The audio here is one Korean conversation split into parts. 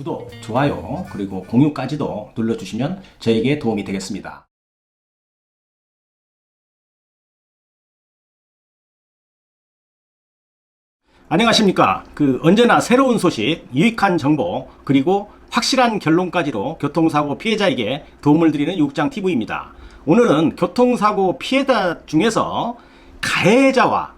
구독, 좋아요, 그리고 공유까지도 눌러주시면 저에게 도움이 되겠습니다. 안녕하십니까. 언제나 새로운 소식, 유익한 정보, 그리고 확실한 결론까지로 교통사고 피해자에게 도움을 드리는 육장TV입니다. 오늘은 교통사고 피해자 중에서 가해자와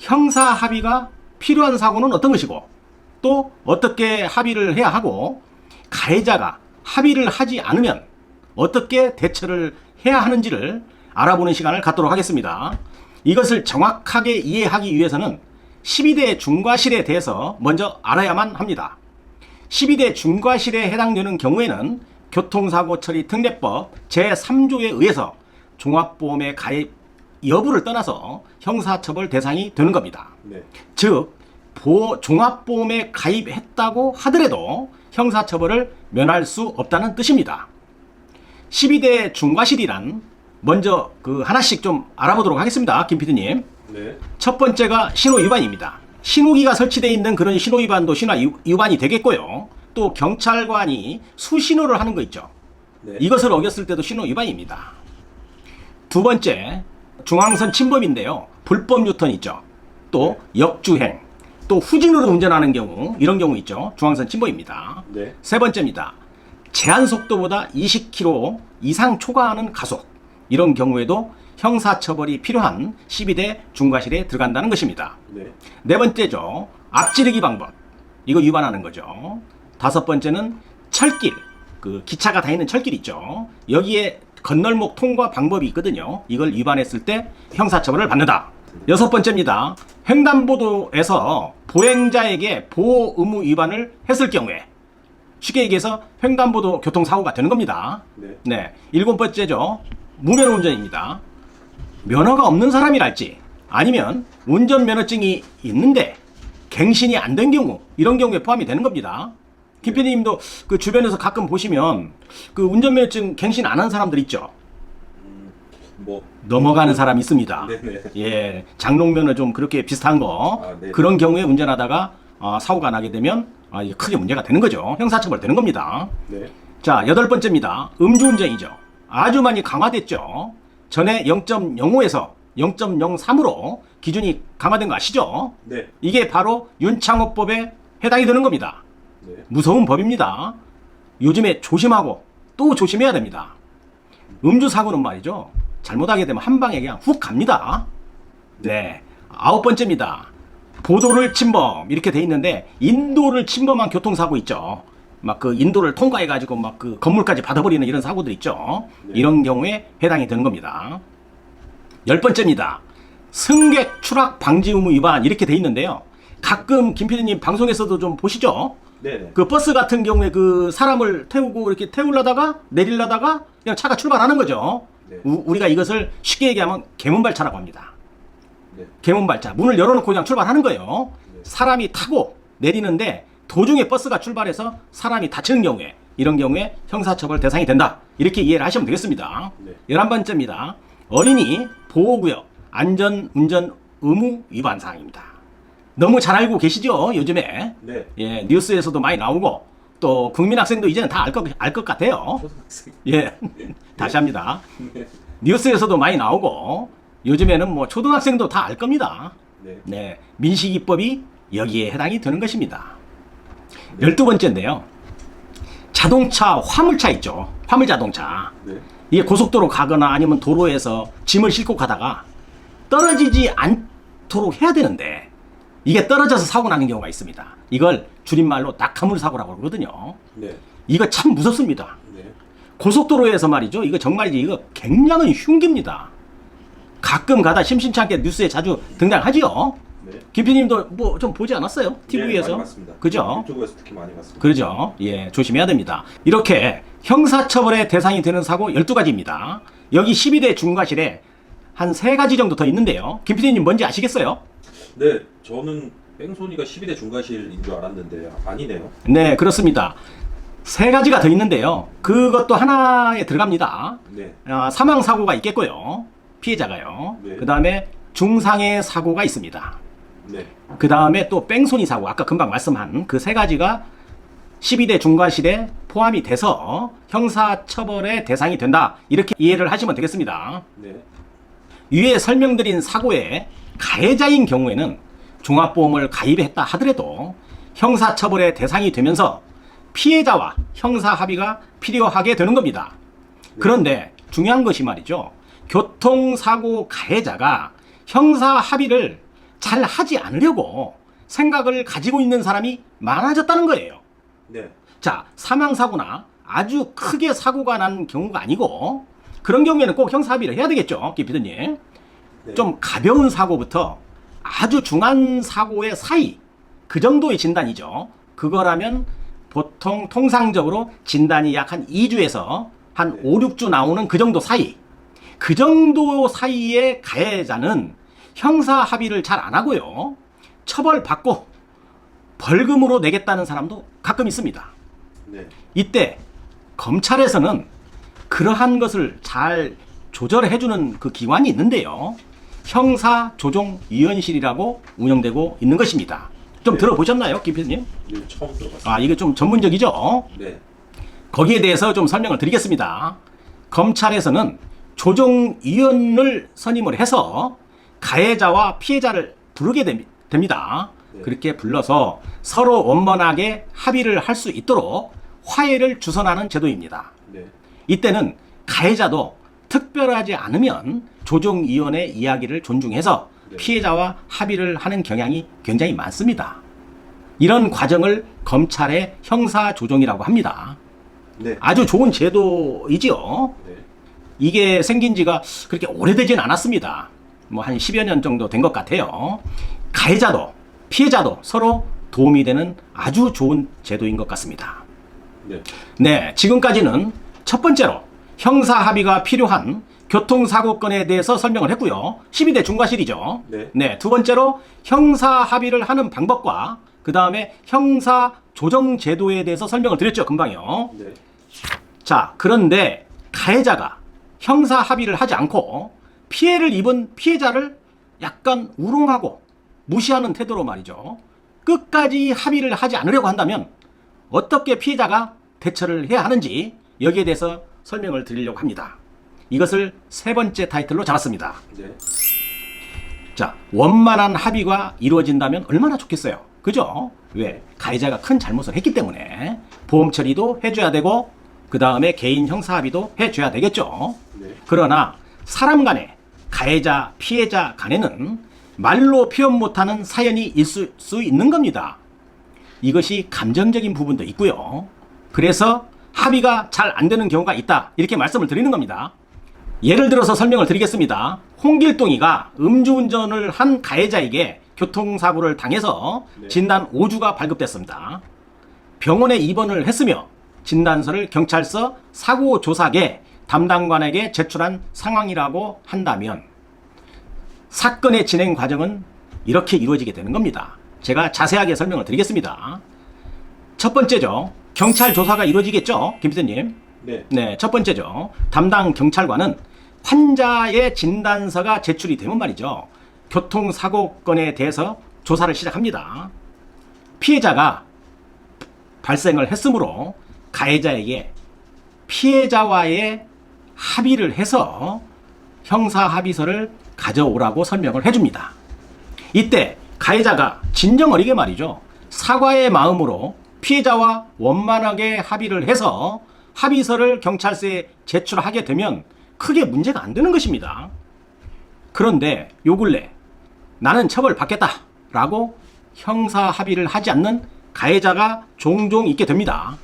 형사 합의가 필요한 사고는 어떤 것이고, 또 어떻게 합의를 해야 하고, 가해자가 합의를 하지 않으면 어떻게 대처를 해야 하는지를 알아보는 시간을 갖도록 하겠습니다. 이것을 정확하게 이해하기 위해서는 12대 중과실에 대해서 먼저 알아야만 합니다. 12대 중과실에 해당되는 경우에는 교통사고 처리 특례법 제3조에 의해서 종합보험의 가입 여부를 떠나서 형사처벌 대상이 되는 겁니다. 네. 즉 종합보험에 가입했다고 하더라도 형사처벌을 면할 수 없다는 뜻입니다. 12대 중과실이란 먼저 하나씩 좀 알아보도록 하겠습니다. 김 PD님. 네. 첫 번째가 신호위반입니다. 신호기가 설치되어 있는 그런 신호위반도 신호위반이 되겠고요. 또 경찰관이 수신호를 하는 거 있죠. 네. 이것을 어겼을 때도 신호위반입니다. 두 번째, 중앙선 침범인데요. 불법 유턴 있죠. 또 역주행, 또 후진으로 운전하는 경우, 이런 경우 있죠. 중앙선 침범입니다. 네. 세 번째입니다. 제한 속도보다 20km 이상 초과하는 가속, 이런 경우에도 형사처벌이 필요한 12대 중과실에 들어간다는 것입니다. 네 번째죠. 앞지르기 방법. 이거 위반하는 거죠. 다섯 번째는 철길. 기차가 다니는 철길 있죠. 여기에 건널목 통과 방법이 있거든요. 이걸 위반했을 때 형사처벌을 받는다. 여섯 번째입니다. 횡단보도에서 보행자에게 보호 의무 위반을 했을 경우에, 쉽게 얘기해서 횡단보도 교통사고가 되는 겁니다. 네. 일곱 번째죠. 무면허 운전입니다. 면허가 없는 사람이랄지, 아니면 운전면허증이 있는데 갱신이 안 된 경우, 이런 경우에 포함이 되는 겁니다. 김 PD님도 주변에서 가끔 보시면 운전면허증 갱신 안 한 사람들 있죠. 넘어가는 사람 있습니다. 네네. 예, 장롱면허 좀 그렇게 비슷한 거, 그런 경우에 운전하다가 사고가 나게 되면 이게 크게 문제가 되는 거죠. 형사처벌 되는 겁니다. 네. 자, 여덟 번째입니다. 음주운전이죠. 아주 많이 강화됐죠. 전에 0.05에서 0.03으로 기준이 강화된 거 아시죠? 네. 이게 바로 윤창호법에 해당이 되는 겁니다. 네. 무서운 법입니다. 요즘에 조심하고 또 조심해야 됩니다. 음주사고는 말이죠. 잘못하게 되면 한 방에 그냥 훅 갑니다. 네. 아홉 번째입니다. 보도를 침범, 이렇게 돼 있는데 인도를 침범한 교통사고 있죠. 인도를 통과해가지고 건물까지 받아버리는 이런 사고들 있죠. 네. 이런 경우에 해당이 되는 겁니다. 열 번째입니다. 승객 추락 방지 의무 위반, 이렇게 돼 있는데요. 가끔 김 PD님 방송에서도 좀 보시죠. 네네. 버스 같은 경우에 사람을 태우고 이렇게 태우려다가 내리려다가 그냥 차가 출발하는 거죠. 네. 우리가 이것을 쉽게 얘기하면 개문발차라고 합니다. 네. 개문발차. 문을 열어놓고 그냥 출발하는 거예요. 네. 사람이 타고 내리는데 도중에 버스가 출발해서 사람이 다치는 경우에, 이런 경우에 형사처벌 대상이 된다. 이렇게 이해를 하시면 되겠습니다. 네. 11번째입니다. 어린이 보호구역 안전운전 의무 위반 사항입니다. 너무 잘 알고 계시죠? 요즘에. 네. 예, 뉴스에서도 많이 나오고, 또 국민학생도 이제는 다 알 것 같아요. 예. 다시 합니다. 네. 뉴스에서도 많이 나오고, 요즘에는 초등학생도 다 알 겁니다. 네. 네. 민식이법이 여기에 해당이 되는 것입니다. 12번째인데요. 자동차, 화물차 있죠. 화물자동차. 네. 이게 고속도로 가거나 아니면 도로에서 짐을 싣고 가다가 떨어지지 않도록 해야 되는데, 이게 떨어져서 사고 나는 경우가 있습니다. 이걸 줄임말로 낙하물 사고라고 그러거든요. 네. 이거 참 무섭습니다. 네. 고속도로에서 말이죠. 이거 정말이지, 이거 굉장한 흉기입니다. 가끔 가다 심심치 않게 뉴스에 자주 등장하지요. 네. 김 PD님도 좀 보지 않았어요? TV에서? 네, 많이 봤습니다. 그죠? 유튜브에서 특히 많이 봤습니다. 그죠? 예, 조심해야 됩니다. 이렇게 형사처벌의 대상이 되는 사고 12가지입니다. 여기 12대 중과실에 한 3가지 정도 더 있는데요. 김 PD님 뭔지 아시겠어요? 네, 저는 뺑소니가 12대 중과실인 줄 알았는데 아니네요. 네, 그렇습니다. 3가지가 더 있는데요. 그것도 하나에 들어갑니다. 네. 사망사고가 있겠고요. 피해자가요. 네. 그 다음에 중상해 사고가 있습니다. 네. 그 다음에 또 뺑소니 사고, 아까 금방 말씀한 그 3가지가 12대 중과실에 포함이 돼서 형사처벌의 대상이 된다. 이렇게 이해를 하시면 되겠습니다. 네. 위에 설명드린 사고의 가해자인 경우에는 종합보험을 가입했다 하더라도 형사처벌의 대상이 되면서 피해자와 형사합의가 필요하게 되는 겁니다. 그런데 중요한 것이 말이죠. 교통사고 가해자가 형사합의를 잘 하지 않으려고 생각을 가지고 있는 사람이 많아졌다는 거예요. 네. 자, 사망사고나 아주 크게 사고가 난 경우가 아니고 그런 경우에는 꼭 형사합의를 해야 되겠죠, 김피디님. 네. 좀 가벼운 사고부터 아주 중한 사고의 사이, 그 정도의 진단이죠. 그거라면 보통 통상적으로 진단이 약 한 2주에서 한 네. 5, 6주 나오는 그 정도 사이. 그 정도 사이의 가해자는 형사합의를 잘 안 하고요. 처벌받고 벌금으로 내겠다는 사람도 가끔 있습니다. 네. 이때 검찰에서는 그러한 것을 잘 조절해주는 그 기관이 있는데요. 형사조정위원실이라고 운영되고 있는 것입니다. 좀 네. 들어보셨나요, 김 PD님? 네, 처음 들어봤습니다. 아, 이게 좀 전문적이죠? 네. 거기에 대해서 좀 설명을 드리겠습니다. 검찰에서는 조정위원을 선임을 해서 가해자와 피해자를 부르게 됩니다. 네. 그렇게 불러서 서로 원만하게 합의를 할 수 있도록 화해를 주선하는 제도입니다. 네. 이때는 가해자도 특별하지 않으면 조정위원의 이야기를 존중해서 네. 피해자와 합의를 하는 경향이 굉장히 많습니다. 이런 과정을 검찰의 형사조정이라고 합니다. 네. 아주 좋은 제도이지요. 네. 이게 생긴 지가 그렇게 오래되진 않았습니다. 뭐 한 10여 년 정도 된 것 같아요. 가해자도 피해자도 서로 도움이 되는 아주 좋은 제도인 것 같습니다. 네. 네, 지금까지는 첫 번째로 형사합의가 필요한 교통사고건에 대해서 설명을 했고요. 12대 중과실이죠. 네. 두 번째로 형사합의를 하는 방법과 그 다음에 형사조정제도에 대해서 설명을 드렸죠, 금방요. 네. 자, 그런데 가해자가 형사합의를 하지 않고 피해를 입은 피해자를 약간 우롱하고 무시하는 태도로 말이죠. 끝까지 합의를 하지 않으려고 한다면 어떻게 피해자가 대처를 해야 하는지 여기에 대해서 설명을 드리려고 합니다. 이것을 세 번째 타이틀로 잡았습니다. 네. 자, 원만한 합의가 이루어진다면 얼마나 좋겠어요. 그죠? 왜? 가해자가 큰 잘못을 했기 때문에 보험 처리도 해줘야 되고 그 다음에 개인 형사합의도 해줘야 되겠죠. 네. 그러나 사람 간에 가해자, 피해자 간에는 말로 표현 못하는 사연이 있을 수 있는 겁니다. 이것이 감정적인 부분도 있고요. 그래서 합의가 잘 안 되는 경우가 있다. 이렇게 말씀을 드리는 겁니다. 예를 들어서 설명을 드리겠습니다. 홍길동이가 음주운전을 한 가해자에게 교통사고를 당해서 네. 진단 5주가 발급됐습니다. 병원에 입원을 했으며 진단서를 경찰서 사고조사계 담당관에게 제출한 상황이라고 한다면 사건의 진행 과정은 이렇게 이루어지게 되는 겁니다. 제가 자세하게 설명을 드리겠습니다. 첫 번째죠. 경찰 조사가 이루어지겠죠, 김 PD님? 네. 네, 첫 번째죠. 담당 경찰관은 환자의 진단서가 제출이 되면 말이죠. 교통사고건에 대해서 조사를 시작합니다. 피해자가 발생을 했으므로 가해자에게 피해자와의 합의를 해서 형사합의서를 가져오라고 설명을 해줍니다. 이때 가해자가 진정어리게 말이죠. 사과의 마음으로 피해자와 원만하게 합의를 해서 합의서를 경찰서에 제출하게 되면 크게 문제가 안 되는 것입니다. 그런데 요 근래 나는 처벌받겠다라고 형사 합의를 하지 않는 가해자가 종종 있게 됩니다.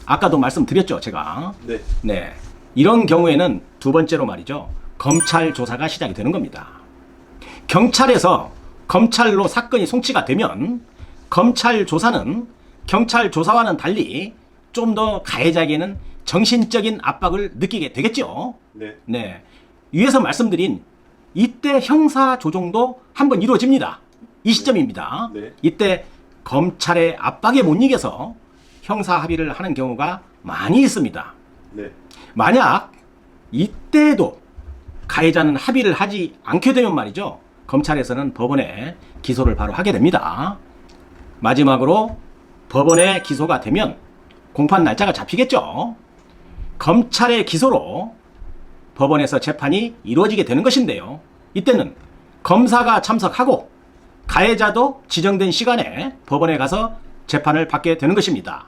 아까도 말씀드렸죠, 제가. 네. 네. 이런 경우에는 두 번째로 말이죠. 검찰 조사가 시작이 되는 겁니다. 경찰에서 검찰로 사건이 송치가 되면 검찰 조사는 경찰 조사와는 달리 좀 더 가해자에게는 정신적인 압박을 느끼게 되겠죠. 네. 네. 위에서 말씀드린 이때 형사 조정도 한번 이루어집니다. 이 시점입니다. 네. 이때 검찰의 압박에 못 이겨서 형사 합의를 하는 경우가 많이 있습니다. 네. 만약 이때도 가해자는 합의를 하지 않게 되면 말이죠. 검찰에서는 법원에 기소를 바로 하게 됩니다. 마지막으로 법원에 기소가 되면 공판 날짜가 잡히겠죠. 검찰의 기소로 법원에서 재판이 이루어지게 되는 것인데요. 이때는 검사가 참석하고 가해자도 지정된 시간에 법원에 가서 재판을 받게 되는 것입니다.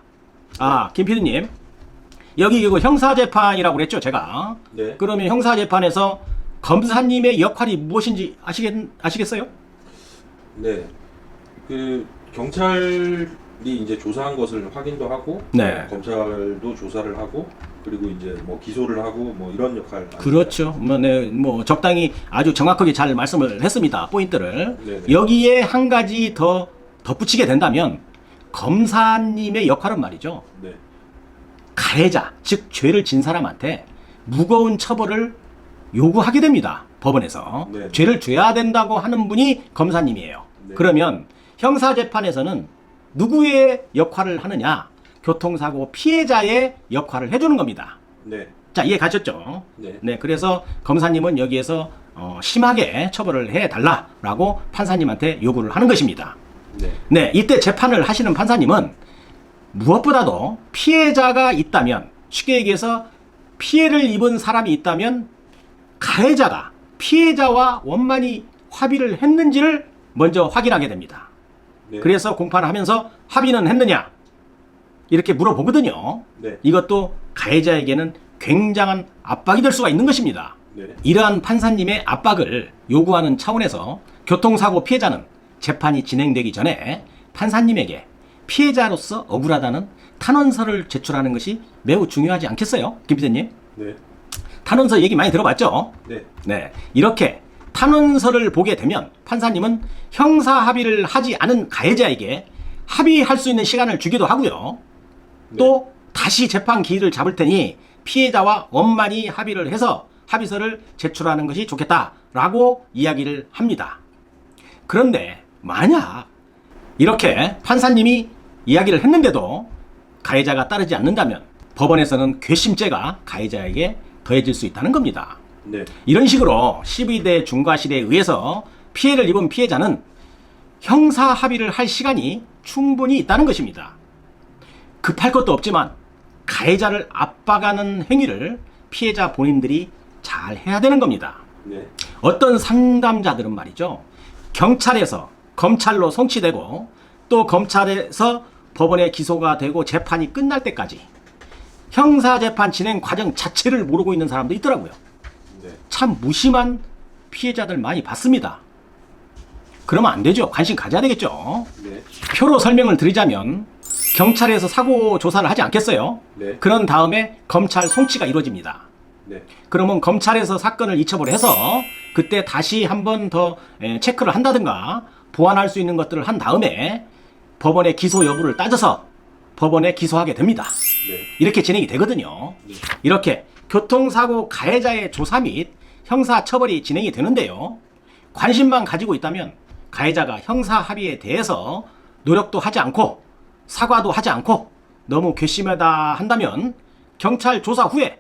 아, 김 PD님, 여기 이거 형사재판이라고 그랬죠, 제가. 네. 그러면 형사재판에서 검사님의 역할이 무엇인지 아시겠어요? 네. 그 경찰이 이제 조사한 것을 확인도 하고, 네. 검찰도 조사를 하고, 그리고 이제 뭐 기소를 하고 뭐 이런 역할. 아닐까요? 그렇죠. 뭐 적당히 아주 정확하게 잘 말씀을 했습니다. 포인트를. 네네. 여기에 한 가지 더 덧붙이게 된다면 검사님의 역할은 말이죠. 네. 가해자, 즉 죄를 진 사람한테 무거운 처벌을 요구하게 됩니다. 법원에서. 네. 죄를 져야 된다고 하는 분이 검사님이에요. 네. 그러면 형사재판에서는 누구의 역할을 하느냐? 교통사고 피해자의 역할을 해주는 겁니다. 네. 자, 이해 가셨죠? 네. 그래서 검사님은 여기에서 심하게 처벌을 해달라라고 판사님한테 요구를 하는 것입니다. 네. 네, 이때 재판을 하시는 판사님은 무엇보다도 피해자가 있다면, 쉽게 얘기해서 피해를 입은 사람이 있다면 가해자가 피해자와 원만히 합의를 했는지를 먼저 확인하게 됩니다. 네. 그래서 공판을 하면서 합의는 했느냐? 이렇게 물어보거든요. 네. 이것도 가해자에게는 굉장한 압박이 될 수가 있는 것입니다. 네. 이러한 판사님의 압박을 요구하는 차원에서 교통사고 피해자는 재판이 진행되기 전에 판사님에게 피해자로서 억울하다는 탄원서를 제출하는 것이 매우 중요하지 않겠어요? 김 피디님? 네. 탄원서 얘기 많이 들어봤죠? 네. 네. 이렇게 탄원서를 보게 되면 판사님은 형사 합의를 하지 않은 가해자에게 합의할 수 있는 시간을 주기도 하고요. 또 다시 재판 기일을 잡을 테니 피해자와 원만히 합의를 해서 합의서를 제출하는 것이 좋겠다라고 이야기를 합니다. 그런데 만약 이렇게 판사님이 이야기를 했는데도 가해자가 따르지 않는다면 법원에서는 괘씸죄가 가해자에게 더해질 수 있다는 겁니다. 네. 이런 식으로 12대 중과실에 의해서 피해를 입은 피해자는 형사 합의를 할 시간이 충분히 있다는 것입니다. 급할 것도 없지만 가해자를 압박하는 행위를 피해자 본인들이 잘 해야 되는 겁니다. 네. 어떤 상담자들은 말이죠, 경찰에서 검찰로 송치되고 또 검찰에서 법원에 기소가 되고 재판이 끝날 때까지 형사재판 진행 과정 자체를 모르고 있는 사람도 있더라고요. 네. 참 무심한 피해자들 많이 봤습니다. 그러면 안 되죠. 관심 가져야 되겠죠. 네. 표로 설명을 드리자면 경찰에서 사고 조사를 하지 않겠어요? 네. 그런 다음에 검찰 송치가 이루어집니다. 네. 그러면 검찰에서 사건을 이첩을 해서 그때 다시 한 번 더 체크를 한다든가 보완할 수 있는 것들을 한 다음에 법원의 기소 여부를 따져서 법원에 기소하게 됩니다. 네. 이렇게 진행이 되거든요. 네. 이렇게 교통사고 가해자의 조사 및 형사처벌이 진행이 되는데요. 관심만 가지고 있다면 가해자가 형사 합의에 대해서 노력도 하지 않고 사과도 하지 않고 너무 괘씸하다 한다면 경찰 조사 후에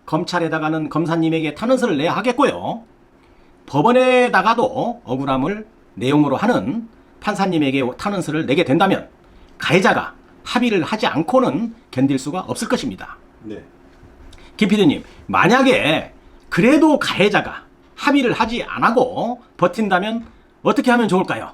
검찰에다가는 검사님에게 탄원서를 내야 하겠고요. 법원에다가도 억울함을 내용으로 하는 판사님에게 탄원서를 내게 된다면 가해자가 합의를 하지 않고는 견딜 수가 없을 것입니다. 네. 김 PD님, 만약에 그래도 가해자가 합의를 하지 않고 버틴다면 어떻게 하면 좋을까요?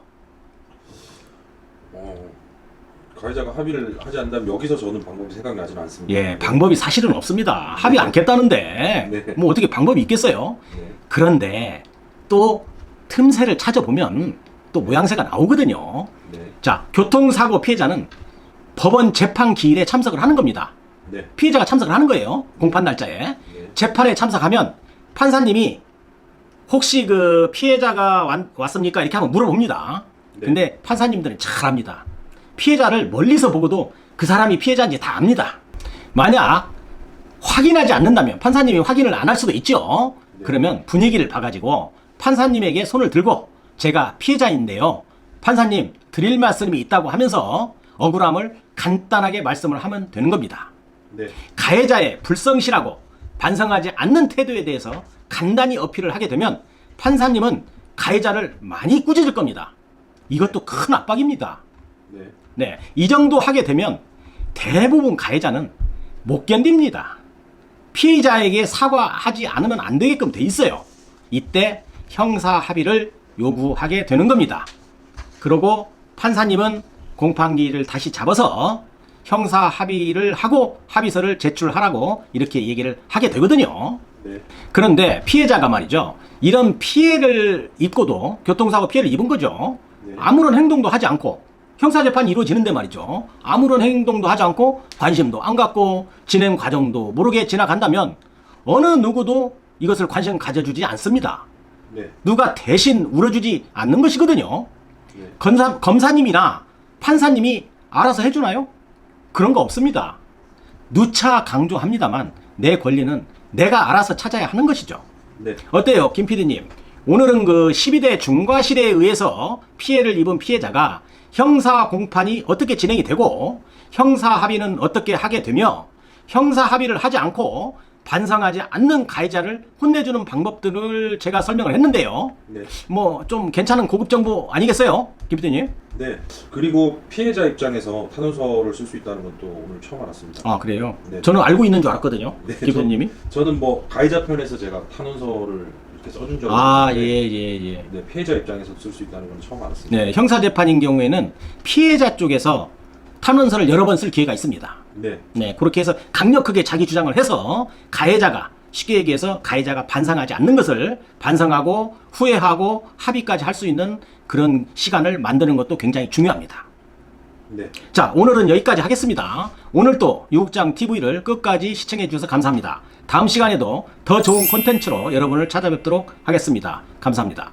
가해자가 합의를 하지 않는다면 여기서 저는 방법이 생각나지는 않습니다. 예, 방법이 사실은 없습니다. 합의 않겠다는데 네. 뭐 어떻게 방법이 있겠어요? 네. 그런데 또 틈새를 찾아보면 또 모양새가 나오거든요. 네. 자, 교통사고 피해자는 법원 재판 기일에 참석을 하는 겁니다. 네. 피해자가 참석을 하는 거예요. 공판 날짜에. 네. 재판에 참석하면 판사님이 혹시 그 피해자가 왔습니까? 이렇게 한번 물어봅니다. 네. 근데 판사님들은 잘 압니다. 피해자를 멀리서 보고도 그 사람이 피해자인지 다 압니다. 만약 확인하지 않는다면 판사님이 확인을 안 할 수도 있죠. 네. 그러면 분위기를 봐가지고 판사님에게 손을 들고 제가 피해자인데요, 판사님 드릴 말씀이 있다고 하면서 억울함을 간단하게 말씀을 하면 되는 겁니다. 네. 가해자의 불성실하고 반성하지 않는 태도에 대해서 간단히 어필을 하게 되면 판사님은 가해자를 많이 꾸짖을 겁니다. 이것도 큰 압박입니다. 네. 네, 이 정도 하게 되면 대부분 가해자는 못 견딥니다. 피해자에게 사과하지 않으면 안 되게끔 돼 있어요. 이때 형사 합의를 요구하게 되는 겁니다. 그리고 판사님은 공판기를 다시 잡아서 형사 합의를 하고 합의서를 제출하라고 이렇게 얘기를 하게 되거든요. 네. 그런데 피해자가 말이죠. 이런 피해를 입고도 교통사고 피해를 입은 거죠. 네. 아무런 행동도 하지 않고 형사재판이 이루어지는데 말이죠. 아무런 행동도 하지 않고 관심도 안 갖고 진행 과정도 모르게 지나간다면 어느 누구도 이것을 관심 가져주지 않습니다. 네. 누가 대신 울어주지 않는 것이거든요. 네. 검사님이나 판사님이 알아서 해주나요? 그런 거 없습니다. 누차 강조합니다만 내 권리는 내가 알아서 찾아야 하는 것이죠. 네. 어때요, 김 PD님? 오늘은 그 12대 중과실에 의해서 피해를 입은 피해자가 형사 공판이 어떻게 진행이 되고 형사 합의는 어떻게 하게 되며 형사 합의를 하지 않고 반성하지 않는 가해자를 혼내주는 방법들을 제가 설명을 했는데요. 네. 뭐 좀 괜찮은 고급 정보 아니겠어요, 김 PD님? 네. 그리고 피해자 입장에서 탄원서를 쓸 수 있다는 건 또 오늘 처음 알았습니다. 아, 그래요? 네. 저는 알고 있는 줄 알았거든요, 네, 김 PD님이. 저는 뭐 가해자 편에서 제가 탄원서를 이렇게 써준 적이 아, 있는데 네, 피해자 입장에서 쓸 수 있다는 건 처음 알았습니다. 네, 형사재판인 경우에는 피해자 쪽에서 탄원서를 여러 번 쓸 기회가 있습니다. 네. 네, 그렇게 해서 강력하게 자기 주장을 해서 가해자가 쉽게 얘기해서 가해자가 반성하지 않는 것을 반성하고 후회하고 합의까지 할 수 있는 그런 시간을 만드는 것도 굉장히 중요합니다. 네. 자, 오늘은 여기까지 하겠습니다. 오늘 또 유국장 TV를 끝까지 시청해 주셔서 감사합니다. 다음 시간에도 더 좋은 콘텐츠로 여러분을 찾아뵙도록 하겠습니다. 감사합니다.